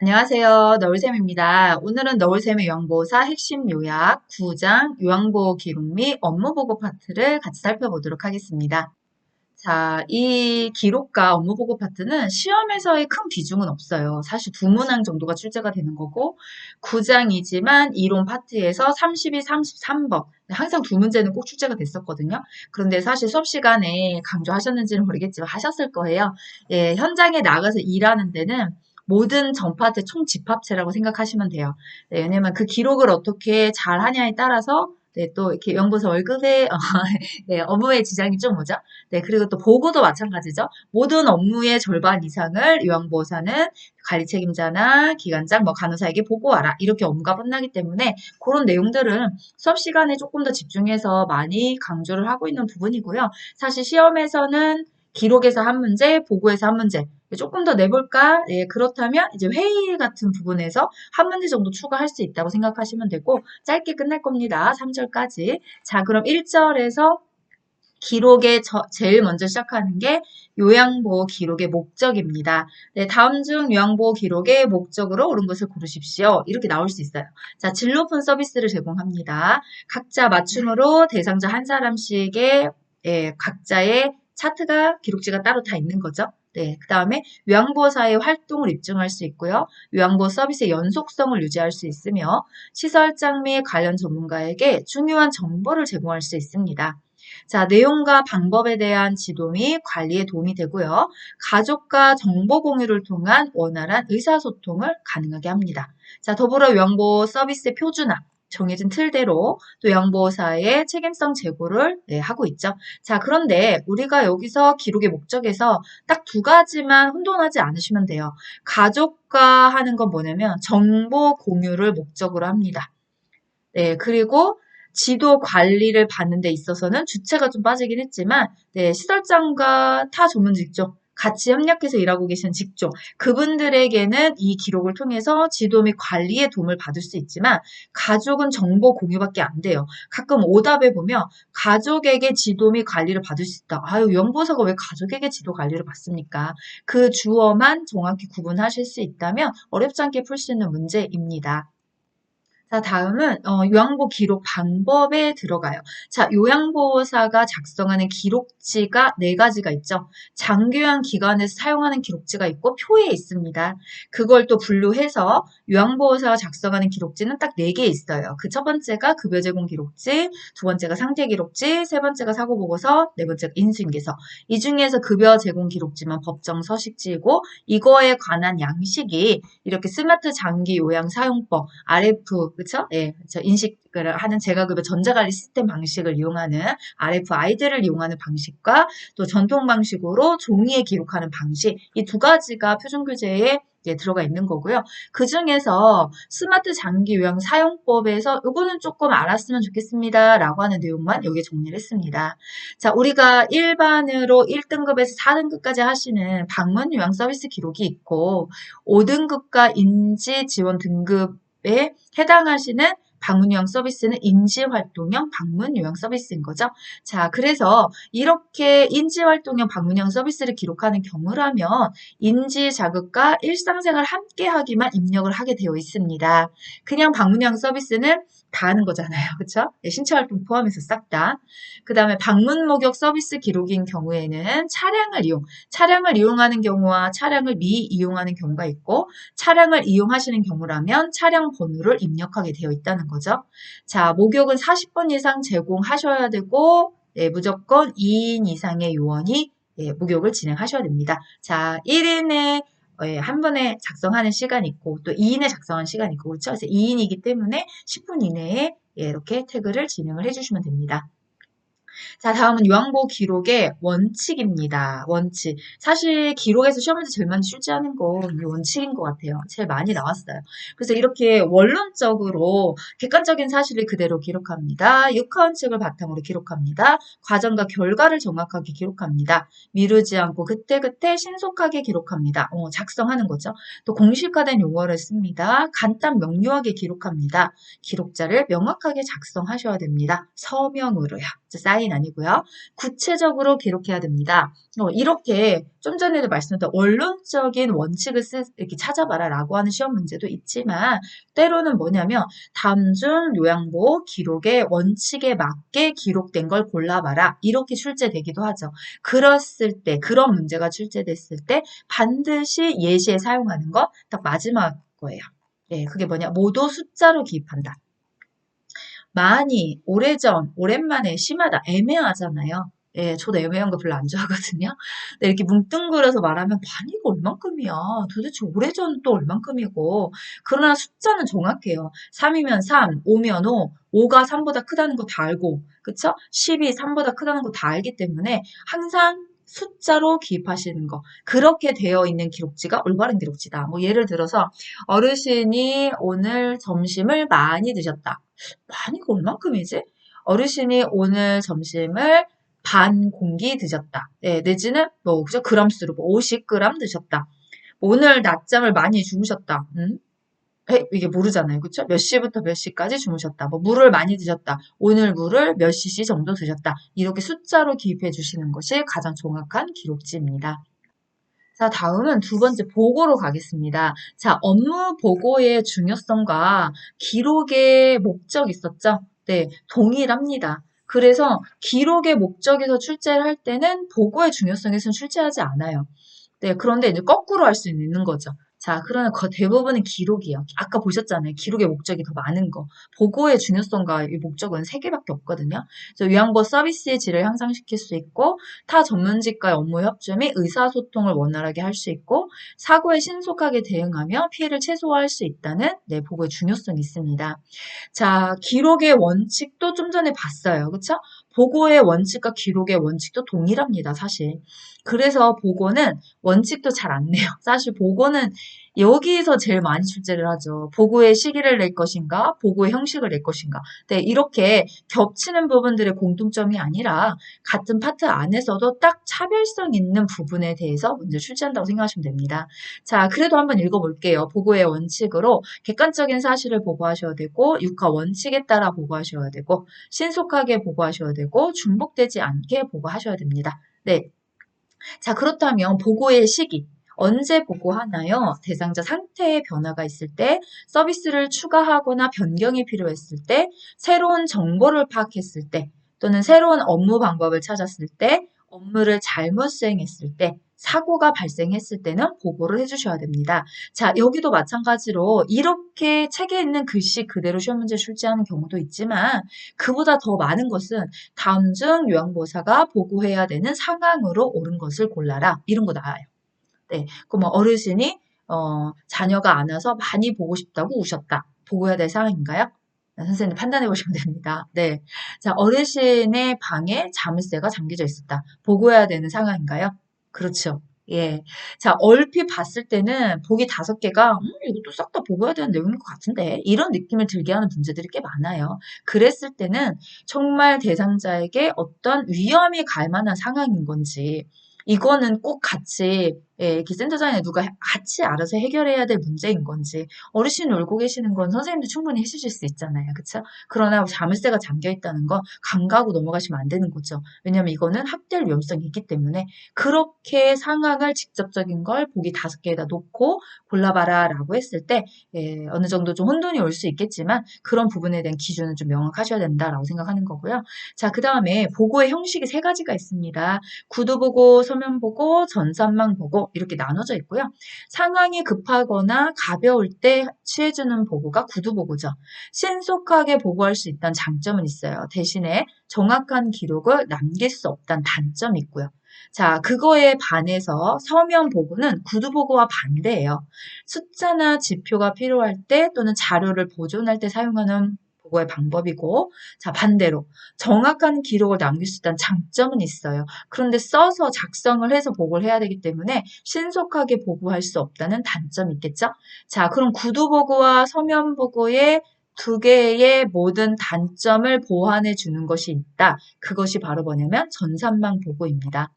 안녕하세요. 너울쌤입니다. 오늘은 너울쌤의 요양보호사 핵심 요약, 9장 요양보호 기록 및 업무보고 파트를 같이 살펴보도록 하겠습니다. 자, 이 기록과 업무보고 파트는 시험에서의 큰 비중은 없어요. 사실 두 문항 정도가 출제가 되는 거고, 9장이지만 이론 파트에서 32, 33번. 항상 두 문제는 꼭 출제가 됐었거든요. 그런데 사실 수업 시간에 강조하셨는지는 모르겠지만 하셨을 거예요. 예, 현장에 나가서 일하는 데는 모든 전파트 총 집합체라고 생각하시면 돼요. 네, 왜냐면 그 기록을 어떻게 잘 하냐에 따라서 네, 또 이렇게 연구소 월급에 네, 업무에 지장이 좀 오죠. 네, 그리고 또 보고도 마찬가지죠. 모든 업무의 절반 이상을 요양보호사는 관리 책임자나 기관장, 뭐 간호사에게 보고하라. 이렇게 업무가 끝나기 때문에 그런 내용들은 수업 시간에 조금 더 집중해서 많이 강조를 하고 있는 부분이고요. 사실 시험에서는 기록에서 한 문제, 보고에서 한 문제, 조금 더 내볼까? 예, 그렇다면 이제 회의 같은 부분에서 한 문제 정도 추가할 수 있다고 생각하시면 되고 짧게 끝날 겁니다. 3절까지. 자, 그럼 1절에서 기록에 제일 먼저 시작하는 게 요양보호 기록의 목적입니다. 네, 다음 중 요양보호 기록의 목적으로 옳은 것을 고르십시오. 이렇게 나올 수 있어요. 자, 질 높은 서비스를 제공합니다. 각자 맞춤으로 대상자 한 사람씩의 각자의 차트가 기록지가 따로 다 있는 거죠. 네, 그 다음에 요양보호사의 활동을 입증할 수 있고요. 요양보호 서비스의 연속성을 유지할 수 있으며 시설장 및 관련 전문가에게 중요한 정보를 제공할 수 있습니다. 자, 내용과 방법에 대한 지도 및 관리에 도움이 되고요. 가족과 정보 공유를 통한 원활한 의사소통을 가능하게 합니다. 자, 더불어 요양보호 서비스 표준화, 정해진 틀대로 또 요양보호사의 책임성 제고를 하고 있죠. 자, 그런데 우리가 여기서 기록의 목적에서 딱 두 가지만 혼돈하지 않으시면 돼요. 가족과 하는 건 뭐냐면 정보 공유를 목적으로 합니다. 네, 그리고 지도 관리를 받는 데 있어서는 주체가 좀 빠지긴 했지만, 네, 시설장과 타 전문 직종, 같이 협력해서 일하고 계신 직종, 그분들에게는 이 기록을 통해서 지도 및 관리에 도움을 받을 수 있지만, 가족은 정보 공유밖에 안 돼요. 가끔 오답에 보면, 가족에게 지도 및 관리를 받을 수 있다. 아유, 연보사가 왜 가족에게 지도 관리를 받습니까? 그 주어만 정확히 구분하실 수 있다면 어렵지 않게 풀 수 있는 문제입니다. 자, 다음은 요양보 기록 방법에 들어가요. 자, 요양보호사가 작성하는 기록지가 네 가지가 있죠. 장기요양 기관에서 사용하는 기록지가 있고 표에 있습니다. 그걸 또 분류해서 요양보호사가 작성하는 기록지는 딱 네 개 있어요. 그 첫 번째가 급여 제공 기록지, 두 번째가 상태 기록지, 세 번째가 사고 보고서, 네 번째가 인수인계서. 이 중에서 급여 제공 기록지만 법정 서식지이고 이거에 관한 양식이 이렇게 스마트 장기 요양 사용법, RF, 그쵸? 예, 저 인식을 하는 제가급여 전자관리 시스템 방식을 이용하는 RFID를 이용하는 방식과 또 전통 방식으로 종이에 기록하는 방식, 이 두 가지가 표준규제에 들어가 있는 거고요. 그 중에서 스마트 장기 요양 사용법에서 이거는 조금 알았으면 좋겠습니다. 라고 하는 내용만 여기에 정리를 했습니다. 자, 우리가 일반으로 1등급에서 4등급까지 하시는 방문 요양 서비스 기록이 있고 5등급과 인지 지원 등급에 해당하시는 방문요양 서비스는 인지활동형 방문요양 서비스인 거죠. 자, 그래서 이렇게 인지활동형 방문요양 서비스를 기록하는 경우라면 인지자극과 일상생활 함께하기만 입력을 하게 되어 있습니다. 그냥 방문요양 서비스는 다 하는 거잖아요. 그쵸? 신체활동 포함해서 싹 다. 그 다음에 방문 목욕 서비스 기록인 경우에는 차량을 이용하는 경우와 차량을 미이용하는 경우가 있고 차량을 이용하시는 경우라면 차량 번호를 입력하게 되어 있다는 거죠. 자, 목욕은 40번 이상 제공하셔야 되고 무조건 2인 이상의 요원이 목욕을 진행하셔야 됩니다. 자, 1인에 한 번에 작성하는 시간이 있고 또 2인에 작성하는 시간이 있고 그렇죠? 그래서 2인이기 때문에 10분 이내에 이렇게 태그를 진행을 해주시면 됩니다. 자, 다음은 요양보호 기록의 원칙입니다. 원칙. 사실 기록에서 시험 문제 제일 많이 출제하는 건 이 원칙인 것 같아요. 제일 많이 나왔어요. 그래서 이렇게 원론적으로 객관적인 사실을 그대로 기록합니다. 육하원칙을 바탕으로 기록합니다. 과정과 결과를 정확하게 기록합니다. 미루지 않고 그때그때 신속하게 기록합니다. 작성하는 거죠. 또 공식화된 용어를 씁니다. 간단 명료하게 기록합니다. 기록자를 명확하게 작성하셔야 됩니다. 서명으로요. 사인 온라인 아니고요. 구체적으로 기록해야 됩니다. 이렇게 좀 전에도 말씀드렸던 원론적인 원칙을 이렇게 찾아봐라 라고 하는 시험 문제도 있지만 때로는 뭐냐면 다음 중 요양보 기록의 원칙에 맞게 기록된 걸 골라봐라 이렇게 출제되기도 하죠. 그랬을 때 그런 문제가 출제됐을 때 반드시 예시에 사용하는 거 딱 마지막 거예요. 예, 그게 뭐냐? 모두 숫자로 기입한다. 많이, 오래전, 오랜만에, 심하다, 애매하잖아요. 예, 저도 애매한 거 별로 안 좋아하거든요. 근데 이렇게 뭉뚱그려서 말하면 많이가 얼만큼이야. 도대체 오래전 또 얼만큼이고. 그러나 숫자는 정확해요. 3이면 3, 5면 5, 5가 3보다 크다는 거 다 알고, 그쵸? 10이 3보다 크다는 거 다 알기 때문에 항상 숫자로 기입하시는 거. 그렇게 되어 있는 기록지가 올바른 기록지다. 뭐 예를 들어서 어르신이 오늘 점심을 많이 드셨다. 많이가 얼만큼이지? 어르신이 오늘 점심을 반 공기 드셨다. 예, 내지는 뭐 그죠? 그람수로 뭐 50g 드셨다. 뭐 오늘 낮잠을 많이 주무셨다. 이게 모르잖아요. 그쵸? 몇 시부터 몇 시까지 주무셨다. 뭐 물을 많이 드셨다. 오늘 물을 몇 cc 정도 드셨다. 이렇게 숫자로 기입해 주시는 것이 가장 정확한 기록지입니다. 자, 다음은 두 번째 보고로 가겠습니다. 자, 업무 보고의 중요성과 기록의 목적 있었죠? 네, 동일합니다. 그래서 기록의 목적에서 출제를 할 때는 보고의 중요성에서는 출제하지 않아요. 네, 그런데 이제 거꾸로 할 수 있는 거죠. 자, 그러면 그 대부분은 기록이에요. 아까 보셨잖아요. 기록의 목적이 더 많은 거. 보고의 중요성과 이 목적은 세 개밖에 없거든요. 그래서 요양보 서비스의 질을 향상시킬 수 있고, 타 전문직과의 업무 협조 및 의사소통을 원활하게 할 수 있고, 사고에 신속하게 대응하며 피해를 최소화할 수 있다는 네, 보고의 중요성이 있습니다. 자, 기록의 원칙도 좀 전에 봤어요. 그쵸? 보고의 원칙과 기록의 원칙도 동일합니다, 사실. 그래서 보고는 원칙도 잘 안 내요. 사실 보고는 여기서 제일 많이 출제를 하죠. 보고의 시기를 낼 것인가, 보고의 형식을 낼 것인가. 네, 이렇게 겹치는 부분들의 공통점이 아니라 같은 파트 안에서도 딱 차별성 있는 부분에 대해서 문제 출제한다고 생각하시면 됩니다. 자, 그래도 한번 읽어볼게요. 보고의 원칙으로 객관적인 사실을 보고하셔야 되고, 육하 원칙에 따라 보고하셔야 되고, 신속하게 보고하셔야 되고, 중복되지 않게 보고하셔야 됩니다. 네. 자, 그렇다면 보고의 시기. 언제 보고하나요? 대상자 상태의 변화가 있을 때, 서비스를 추가하거나 변경이 필요했을 때, 새로운 정보를 파악했을 때, 또는 새로운 업무 방법을 찾았을 때, 업무를 잘못 수행했을 때, 사고가 발생했을 때는 보고를 해주셔야 됩니다. 자, 여기도 마찬가지로 이렇게 책에 있는 글씨 그대로 시험 문제 출제하는 경우도 있지만, 그보다 더 많은 것은 다음 중 요양보호사가 보고해야 되는 상황으로 옳은 것을 골라라. 이런 거 나와요. 네. 그럼 어르신이 자녀가 안 와서 많이 보고 싶다고 우셨다. 보고해야 될 상황인가요? 선생님 판단해 보시면 됩니다. 네. 자, 어르신의 방에 자물쇠가 잠겨져 있었다. 보고해야 되는 상황인가요? 그렇죠. 예. 자, 얼핏 봤을 때는 보기 5개가, 이것도 싹 다 보고해야 되는 내용인 것 같은데, 이런 느낌을 들게 하는 문제들이 꽤 많아요. 그랬을 때는 정말 대상자에게 어떤 위험이 갈 만한 상황인 건지, 이거는 꼭 같이 예, 이렇게 센터장에 누가 같이 알아서 해결해야 될 문제인 건지 어르신이 울고 계시는 건 선생님도 충분히 해주실 수 있잖아요. 그쵸? 그러나 자물쇠가 잠겨 있다는 건 간과하고 넘어가시면 안 되는 거죠. 왜냐하면 이거는 학대할 위험성이 있기 때문에 그렇게 상황을 직접적인 걸 보기 5개에다 놓고 골라봐라 라고 했을 때 예, 어느 정도 좀 혼돈이 올 수 있겠지만 그런 부분에 대한 기준은 좀 명확하셔야 된다라고 생각하는 거고요. 자, 그 다음에 보고의 형식이 3가지가 있습니다. 구두보고, 서면보고, 전산망보고 이렇게 나눠져 있고요. 상황이 급하거나 가벼울 때 취해주는 보고가 구두보고죠. 신속하게 보고할 수 있다는 장점은 있어요. 대신에 정확한 기록을 남길 수 없다는 단점이 있고요. 자, 그거에 반해서 서면 보고는 구두 보고와 반대예요. 숫자나 지표가 필요할 때 또는 자료를 보존할 때 사용하는 보고의 방법이고, 자, 반대로 정확한 기록을 남길 수 있다는 장점은 있어요. 그런데 써서 작성을 해서 보고를 해야 되기 때문에 신속하게 보고할 수 없다는 단점이 있겠죠? 자, 그럼 구두 보고와 서면 보고의 2개의 모든 단점을 보완해 주는 것이 있다. 그것이 바로 뭐냐면 전산망 보고입니다.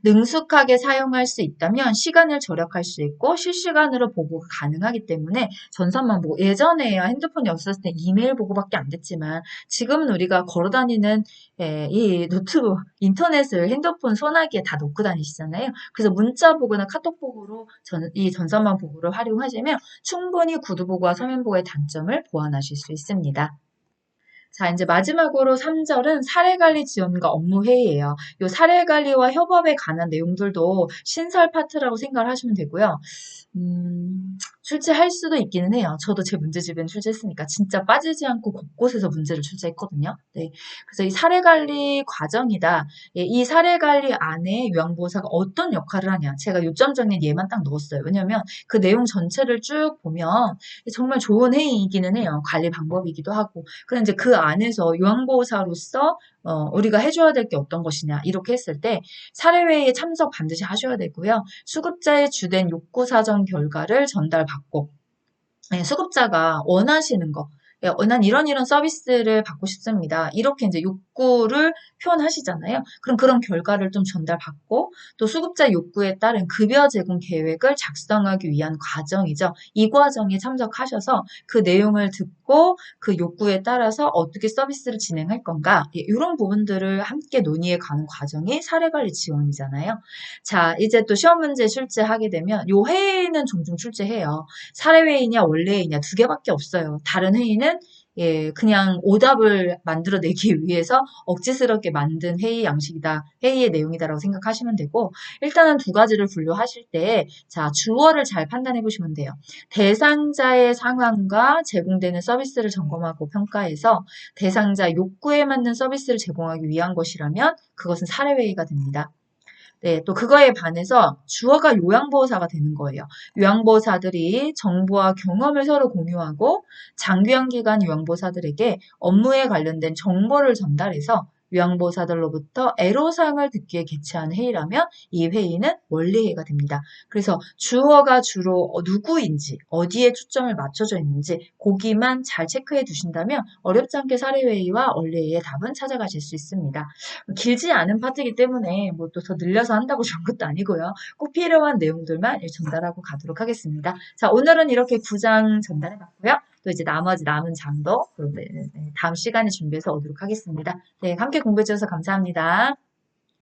능숙하게 사용할 수 있다면 시간을 절약할 수 있고 실시간으로 보고가 가능하기 때문에 전산만 보고 예전에야 핸드폰이 없었을 때 이메일 보고밖에 안 됐지만 지금은 우리가 걸어 다니는 이 노트북, 인터넷을 핸드폰 소나기에 다 놓고 다니시잖아요. 그래서 문자 보고나 카톡 보고로 이 전산만 보고를 활용하시면 충분히 구두 보고와 서면 보고의 단점을 보완하실 수 있습니다. 자, 이제 마지막으로 3절은 사례관리 지원과 업무 회의예요. 이 사례관리와 협업에 관한 내용들도 신설 파트라고 생각을 하시면 되고요. 출제할 수도 있기는 해요. 저도 제 문제집에는 출제했으니까 진짜 빠지지 않고 곳곳에서 문제를 출제했거든요. 네. 그래서 이 사례관리 과정이다. 예, 이 사례관리 안에 요양보호사가 어떤 역할을 하냐. 제가 요점 정리는 얘만 딱 넣었어요. 왜냐면 그 내용 전체를 쭉 보면 정말 좋은 회의이기는 해요. 관리 방법이기도 하고. 그런데 이제 그 안에서 요양보호사로서 우리가 해줘야 될 게 어떤 것이냐 이렇게 했을 때 사례회의에 참석 반드시 하셔야 되고요. 수급자의 주된 욕구 사정 결과를 전달받고 네, 수급자가 원하시는 거, 난 이런 서비스를 받고 싶습니다. 이렇게 이제 욕구를 표현하시잖아요. 그럼 그런 결과를 좀 전달받고 또 수급자 욕구에 따른 급여 제공 계획을 작성하기 위한 과정이죠. 이 과정에 참석하셔서 그 내용을 듣고 그 욕구에 따라서 어떻게 서비스를 진행할 건가 이런 부분들을 함께 논의해 가는 과정이 사례관리 지원이잖아요. 자, 이제 또 시험 문제 출제하게 되면 요 회의는 종종 출제해요. 사례회의냐 원래회의냐 두 개밖에 없어요. 다른 회의는 그냥 오답을 만들어내기 위해서 억지스럽게 만든 회의 양식이다, 회의의 내용이다라고 생각하시면 되고, 일단은 두 가지를 분류하실 때, 자, 주어를 잘 판단해 보시면 돼요. 대상자의 상황과 제공되는 서비스를 점검하고 평가해서 대상자 욕구에 맞는 서비스를 제공하기 위한 것이라면 그것은 사례회의가 됩니다. 네, 또 그거에 반해서 주어가 요양보호사가 되는 거예요. 요양보호사들이 정보와 경험을 서로 공유하고 장기형 기간 요양보호사들에게 업무에 관련된 정보를 전달해서 요양보호사들로부터 애로사항을 듣기 위해 개최한 회의라면 이 회의는 원리회의가 됩니다. 그래서 주어가 주로 누구인지 어디에 초점을 맞춰져 있는지 거기만 잘 체크해 두신다면 어렵지 않게 사례회의와 원리회의의 답은 찾아가실 수 있습니다. 길지 않은 파트이기 때문에 뭐 또 더 늘려서 한다고 좋은 것도 아니고요. 꼭 필요한 내용들만 전달하고 가도록 하겠습니다. 자, 오늘은 이렇게 9장 전달해 봤고요. 또 이제 나머지 남은 장도 다음 시간에 준비해서 오도록 하겠습니다. 네, 함께 공부해 주셔서 감사합니다.